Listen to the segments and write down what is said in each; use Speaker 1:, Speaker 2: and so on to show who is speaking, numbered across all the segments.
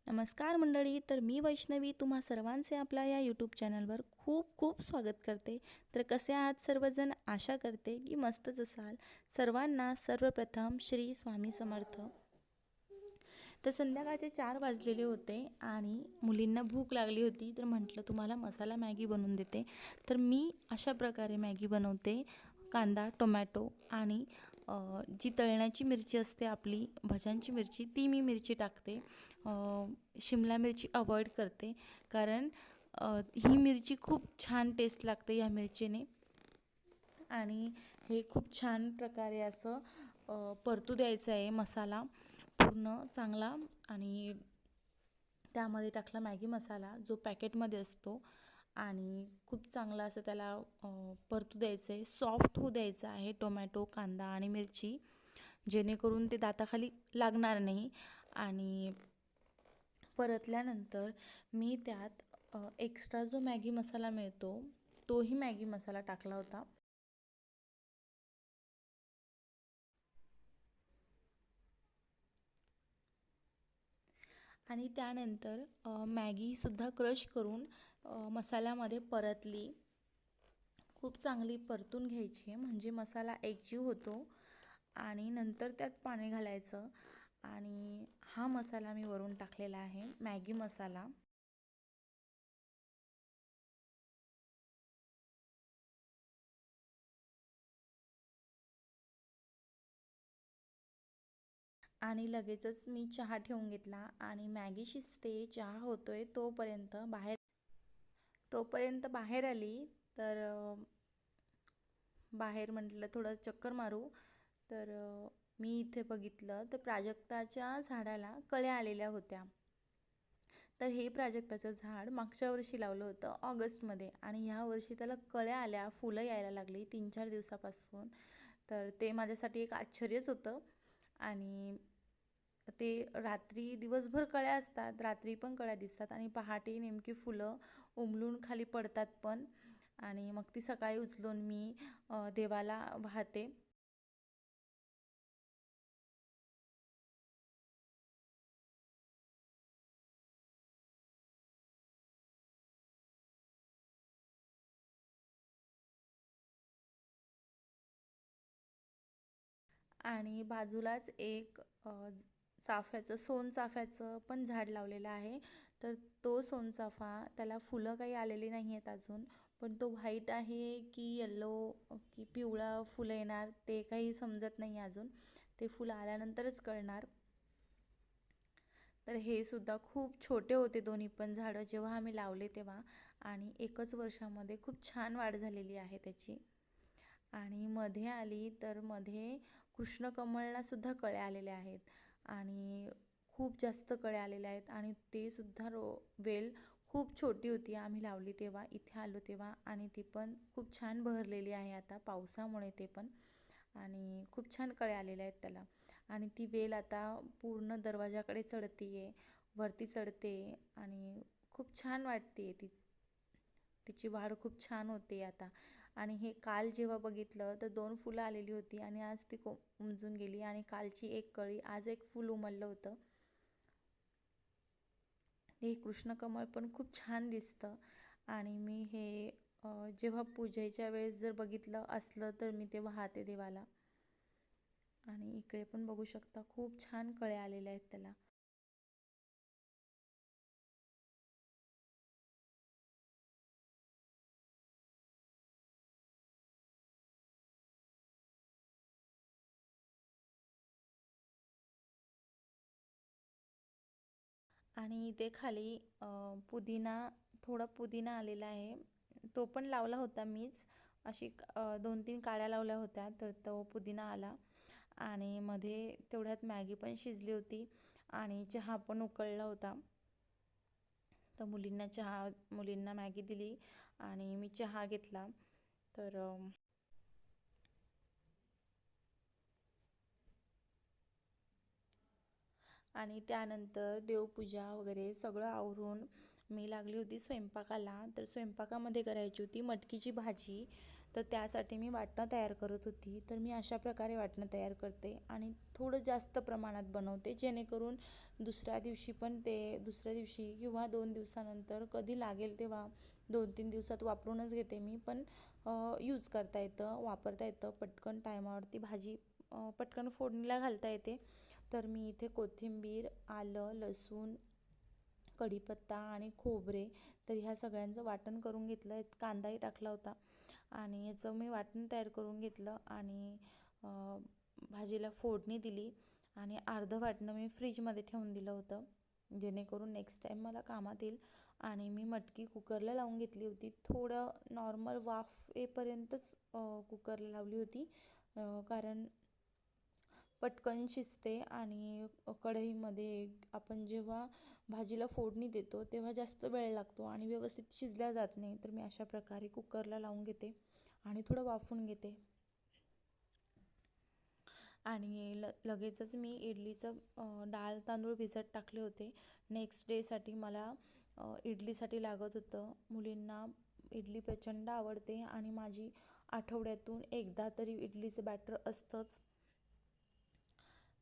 Speaker 1: नमस्कार मंडळी. तर मी वैष्णवी तुम्हा सर्वांचे आपल्या या यूट्यूब चॅनलवर खूप खूप स्वागत करते. तर कसे आहात सर्वजण? आशा करते की मस्तच असाल. सर्वांना सर्वप्रथम श्री स्वामी समर्थ. तर संध्याकाळचे 4 वाजलेले होते आणि मुलींना भूक लागली होती. तर म्हटलं तुम्हाला मसाला मॅगी बनवून देते. तर मी अशा प्रकारे मॅगी बनवते. कांदा, टोमॅटो आणि जी तळण्याची मिरची असते आपली भज्यांची मिरची, ती मी मिरची टाकते. शिमला मिरची अवॉइड करते कारण ही मिरची खूप छान टेस्ट लागते या मिरचीने. आणि हे खूप छान प्रकारे असं परतू द्यायचं आहे मसाला पूर्ण चांगला. आणि त्यामध्ये टाकला मॅगी मसाला जो पॅकेटमध्ये असतो आणि खूप चांगला असं त्याला परतू द्यायचं आहे. सॉफ्ट होऊ द्यायचं आहे टोमॅटो, कांदा आणि मिरची, जेणेकरून ते दाताखाली लागणार नाही. आणि परतल्यानंतर मी त्यात एक्स्ट्रा जो मॅगी मसाला मिळतो तोही मॅगी मसाला टाकला होता. आणि त्यानंतर मॅगीसुद्धा क्रश करून मसाल्यामध्ये परतली. खूप चांगली परतून घ्यायची म्हणजे मसाला एकजीव होतो. आणि नंतर त्यात पाणी घालायचं. आणि हा मसाला मी वरून टाकलेला आहे, मॅगी मसाला. आणि लगेचच मी चहा ठेवून घेतला आणि मॅगी शिजते, चहा होतोय तोपर्यंत बाहेर आली. तर बाहेर म्हटलं थोडं चक्कर मारू. तर मी इथे बघितलं तर प्राजक्ताच्या झाडाला कळ्या आलेल्या होत्या. तर हे प्राजक्ताचं झाड मागच्या वर्षी लावलं होतं ऑगस्टमध्ये आणि ह्या वर्षी त्याला कळ्या आल्या, फुलं यायला लागली 3-4 दिवसापासून. तर ते माझ्यासाठी एक आश्चर्यच होतं. आणि ते रात्री दिवसभर कळ्या असतात, रात्री पण कळ्या दिसतात आणि पहाटे नेमकी फुलं उमलून खाली पडतात पण. आणि मग ती सकाळी उचलून मी देवाला वाहते. आणि बाजूलाच एक चाफ्याचं सोनचाफ्याचं पण झाड लावलेलं आहे. तर तो सोनचाफा त्याला फुलं काही आलेली नाही आहेत अजून, पण तो व्हाईट आहे की येल्लो की पिवळा फुलं येणार ते काही समजत नाही अजून. ते फुलं आल्यानंतरच कळणार. तर हे सुद्धा खूप छोटे होते दोन्ही पण झाडं जेव्हा आम्ही लावले तेव्हा. आणि एकच वर्षामध्ये खूप छान वाढ झालेली आहे त्याची. आणि मध्ये आली तर मध्ये कृष्णकमळला सुद्धा कळ्या आलेल्या आहेत आणि खूप जास्त कळ्या आलेल्या आहेत. आणि ते सुद्धा वेल खूप छोटी होती आम्ही लावली तेव्हा, इथे आलो तेव्हा. आणि ती पण खूप छान बहरलेली आहे आता पावसामुळे ते पण. आणि खूप छान कळ्या आलेल्या आहेत त्याला. आणि ती वेल आता पूर्ण दरवाजाकडे चढते आहे, वरती चढते आणि खूप छान वाटते तिची वाढ खूप छान होते आता. आणि हे काल जेव्हा बघितलं तर 2 फुलं आलेली होती आणि आज ती उमजून गेली. आणि कालची एक कळी, आज एक फूल उमललं होतं. हे कृष्णकमळ पण खूप छान दिसतं. आणि मी हे जेव्हा पूजेच्या वेळेस जर बघितलं असलं तर मी ते वाहते देवाला. आणि इकडे पण बघू शकता खूप छान कळ्या आलेल्या आहेत त्याला. आणि इथे खाली पुदिना, थोडा पुदिना आलेला आहे. तो पण लावला होता मीच. अशी 2-3 काड्या लावल्या होत्या तर तो पुदिना आला. आणि मध्ये तेवढ्यात मॅगी पण शिजली होती आणि चहा पण उकळला होता. तर मुलींना मॅगी दिली आणि मी चहा घेतला. तर आणि त्यानंतर देवपूजा वगैरे सगळं आवरून मी लागली होती स्वयंपाकाला. तर स्वयंपाकामध्ये करायची होती मटकीची भाजी. तर त्यासाठी मी वाटणं तयार करत होती. तर मी अशा प्रकारे वाटणं तयार करते आणि थोडं जास्त प्रमाणात बनवते, जेणेकरून दुसऱ्या दिवशी किंवा 2 दिवसानंतर कधी लागेल तेव्हा 2-3 दिवसात वापरूनच घेते मी. पण यूज करता येतं, वापरता येतं, पटकन टायमावरती भाजी पटकन फोडणीला घालता येते. तर मी इथे कोथिंबीर, आलं, लसूण, कढीपत्ता आणि खोबरे, तर ह्या सगळ्यांचं वाटण करून घेतलं. एक कांदाही टाकला होता आणि याचं मी वाटण तयार करून घेतलं आणि भाजीला फोडणी दिली आणि अर्धं वाटणं मी फ्रीजमध्ये ठेवून दिलं होतं, जेणेकरून नेक्स्ट टाईम मला कामात येईल. आणि मी मटकी कुकरला लावून घेतली होती. थोडं नॉर्मल वाफ येईपर्यंतच कुकरला लावली होती, कारण पटकन शिजते आणि कढईमध्ये आपण जेव्हा भाजीला फोडणी देतो तेव्हा जास्त वेळ लागतो आणि व्यवस्थित शिजल्या जात नाही. तर मी अशा प्रकारे कुकरला लावून घेते आणि थोडं वाफवून घेते. आणि लगेचच मी इडलीचं डाळ तांदूळ भिजत टाकले होते. नेक्स्ट डेसाठी मला इडलीसाठी लागत होतं. मुलींना इडली प्रचंड आवडते आणि माझी आठवड्यातून एकदा तरी इडलीचं बॅटर असतंच.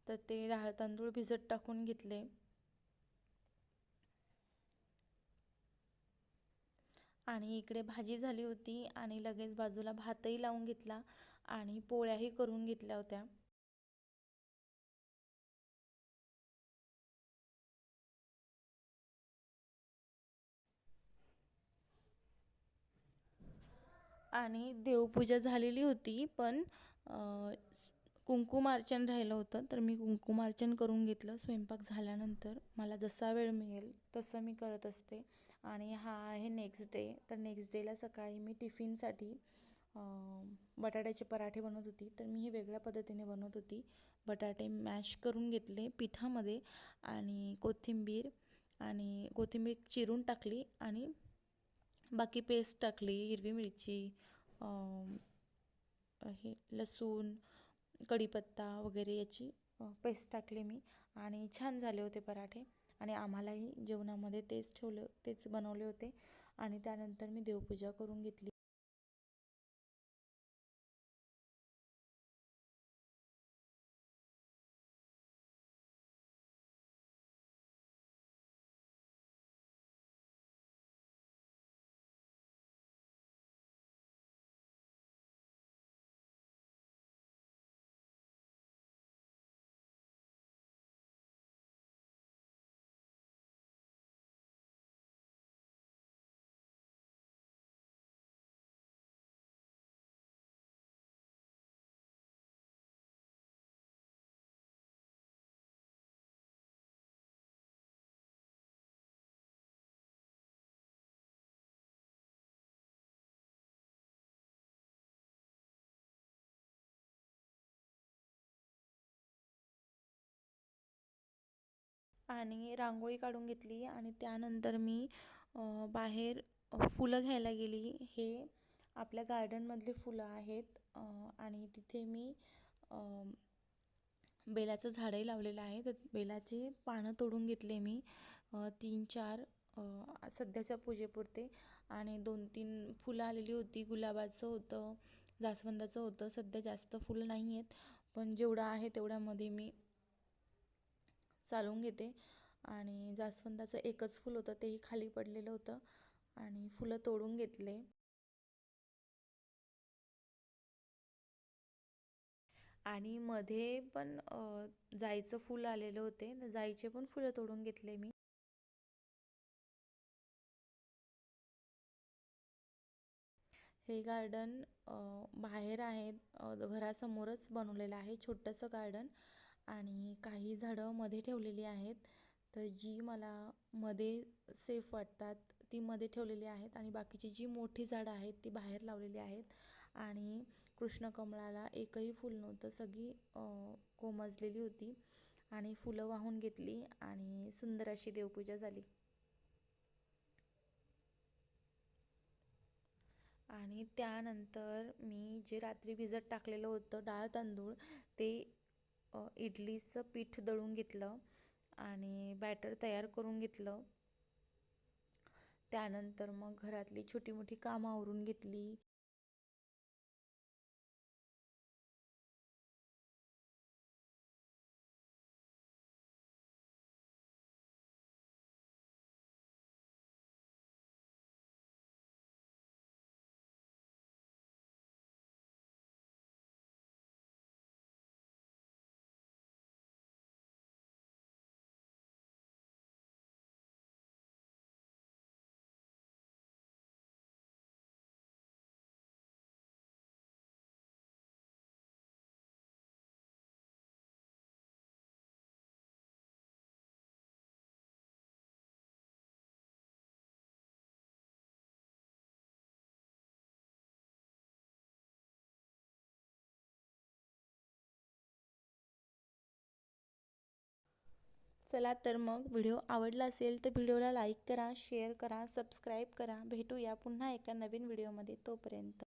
Speaker 1: तर ते डाळ तांदूळ भिजत टाकून घेतले आणि इकडे भाजी झाली होती आणि लगेच बाजूला भातही लावून घेतला आणि पोळ्याही करून घेतल्या होत्या. आणि देवपूजा झालेली होती, पण कुंकुमार्चन राहिलं होतं, तर मी कुंकुमार्चन करून घेतलं. स्वयंपाक झाल्यानंतर मला जसा वेळ मिळेल तसं मी करत असते. आणि हा आहे नेक्स्ट डे. तर नेक्स्ट डेला सकाळी मी टिफिनसाठी बटाट्याचे पराठे बनवत होती. तर मी हे वेगळ्या पद्धतीने बनवत होती. बटाटे मॅश करून घेतले पिठामध्ये आणि कोथिंबीर चिरून टाकली आणि बाकी पेस्ट टाकली, हिरवी मिरची, हे लसूण, कढीपत्ता वगैरे याची पेस्ट टाकली मी आणि छान झाले होते पराठे. आणि आम्हालाही जेवणामध्ये तेच बनवले होते. आणि त्यानंतर मी देवपूजा करून घेतली. आणि रांगोळी काढून घेतली आणि त्यानंतर मी बाहेर फुलं घ्यायला गेली. हे आपल्या गार्डनमधली फुलं आहेत आणि तिथे मी बेलाचं झाडही लावलेलं आहे. तर बेलाचे पानं तोडून घेतले मी 3-4 सध्याच्या पूजेपुरते. आणि 2-3 फुलं आलेली होती. गुलाबाचं होतं, जास्वंदाचं होतं. सध्या जास्त फुलं नाही आहेत, पण जेवढं आहे तेवढ्यामध्ये मी चालवून घेते. आणि जास्वंदाचं एकच फुल होतं, तेही खाली पडलेलं होतं आणि फुलं तोडून घेतले. आणि मध्ये पण जाईचं फूल आलेलं होते, तर जाईचे पण फुलं तोडून घेतले मी. हे गार्डन बाहेर आहे, घरासमोरच बनवलेलं आहे छोटंसं गार्डन. आणि काही झाडं मध्ये ठेवलेली आहेत. तर जी मला मध्ये सेफ वाटतात ती मध्ये ठेवलेली आहेत आणि बाकीची जी मोठी झाडं आहेत ती बाहेर लावलेली आहेत. आणि कृष्णकमळाला एकही फूल नव्हतं, सगळी कोमजलेली होती. आणि फुलं वाहून घेतली आणि सुंदर अशी देवपूजा झाली. आणि त्यानंतर मी जे रात्री भिजत टाकलेलं होतं डाळ तांदूळ, ते इडलीचं पीठ दळून घेतलं आणि बॅटर तयार करून घेतलं. त्यानंतर मग घरातली छोटी मोठी कामं आवरून घेतली. चला तर मग व्हिडिओ आवडला असेल तर व्हिडिओला लाईक करा, शेअर करा, सबस्क्राईब करा. भेटूया पुन्हा एका नवीन व्हिडिओमध्ये. तोपर्यंत